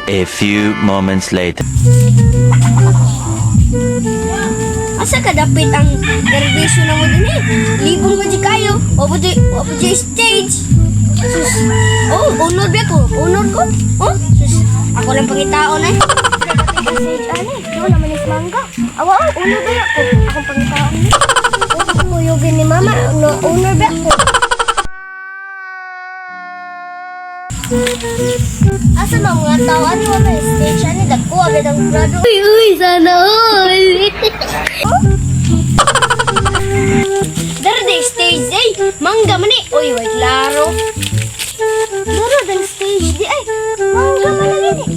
A few moments later. Asa ka dapit ang graduation na mo din eh? Libong mo di kayo. Wapo di stage. Sus. Oh, honor ba ko? Honor ko? Oh, sus. Ako lang pangitaon eh. Dapit ang stage ani. Doon naman is mangga. Awa, honor ba ako? Akong pangitaon ni. Ako yugin ni mama. Honor ba ako? Asa mga tao? Ano ba stage ani? Dagko, abid ang grado. Uy, sana all. Dara day stage ay mangga man eh. Oy, way klaro. Dara day stage di ay mangga man lang eh.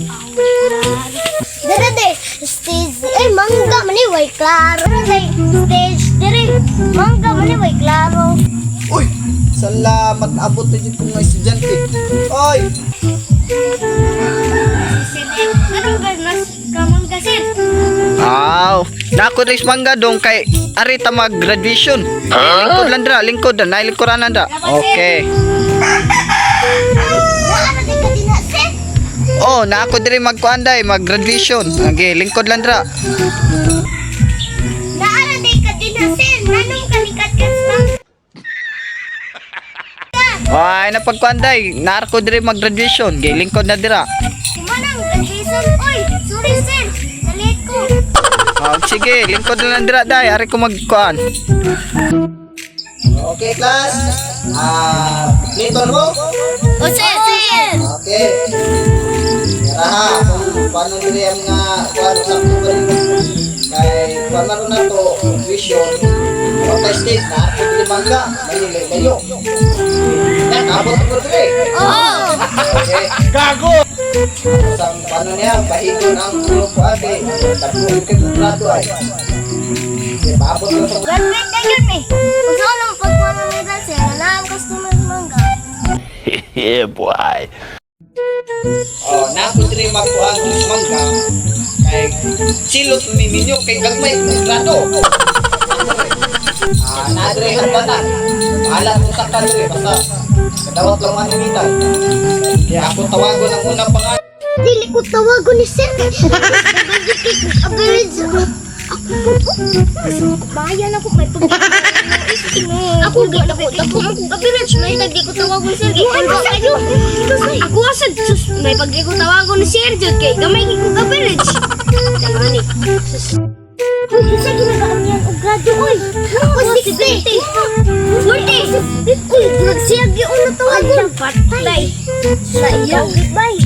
Dara day stage di ay mangga man eh, way klaro. Dara day stage dire mangga man eh, way klaro. Uy! Salamat abot na dyan kong mga estudyante. Oy! Sige, anong ganas kamon kasin? Aw! Nako rin mangga dong kay arita mag-graduation. Lingkod lang dra, lingkod na, nailingkuran na dra. Okay. Ano din ka dinasin? Oh, nako din magkuanday, mag-graduation. Okay, lingkod lang dra. Naara din ka dinasin. Nanong kalikat ka sa Ay, napagkuanday, narko din mag-graduation. Okay, lingkod na dra. Kumanang graduation. Oy, sorry sir. Nalit ko. Oh, sige, lingkod na lang dra day, ari ko magkuan. Okay, class. Lingkod mo? O sir, sir. Okay. Tara ha, kung paano nila yung nga kuwan sa kuwan kay kuwan na rin na to, vision, mga state na, kung di mangga, mayo. Yan, abot ko rin eh. Oo. Okay. Gago! Sa paano niya, bahigon ang grupo ate, tapos yung kontrato ay. Okay, paabot ko ito. Graduate na yun eh. Kung saan ang pagpunan nila sir, na ang customer mangga. Yeah, boy. Oh, nakudri magkuhan ng mangga kay silot miminyo kay gagmay kontrato. Nadre hangganan. Alam mo sa kadre basta kadawat lang man nimitan. Kaya ako tawagon ang unang pangalan. Dili ko tawagon ni sir. Average. Bayan ako may pag. Ako gid ako average may tagdi ko tawagon sir. Ako asad sus may pagdi ko tawagon ni sir jud kay gamay gid ko average. Tangani. Uy, kasi ginagaan yan o grado, oy! Ako, 60! 40! Uy, nagsiyag yung una tawagon! Patay! Sa iyo, goodbye!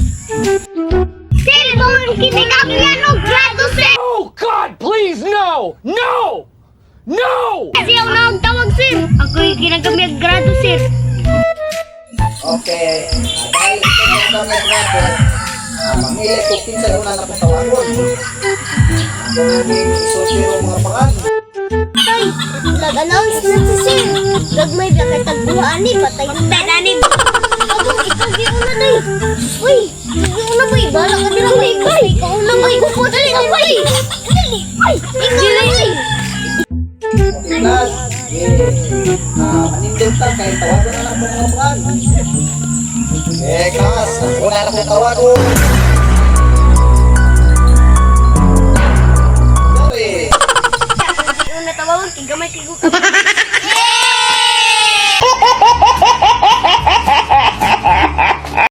Sir, kung kinigam yan o grado, sir! Oh God, please, no! No! No! Kasi ako na ang tawag, sir! Ako yung kinagam yung grado, sir! Okay. Dahil ito ang naggrabe, mangilit ko pinsan una na kong tawagon. Ang aming isosyo ng mga pangalan. Tay, nag-announce na si sir! Gagmay ba kay tagbuhaan ni patay ng tananib! Ako, ikaw di una, tay! Uy! Di una, boy! Bala ka nila, boy! Ikaw una, boy! Dali na, boy! Dali! Boy! Ikaw na, boy! Okay, class. Maninduntan kay tawagon na lang po mga pangalan. Okay, class. Una na kong tawagon. Una tawagon, gamay kay Guka.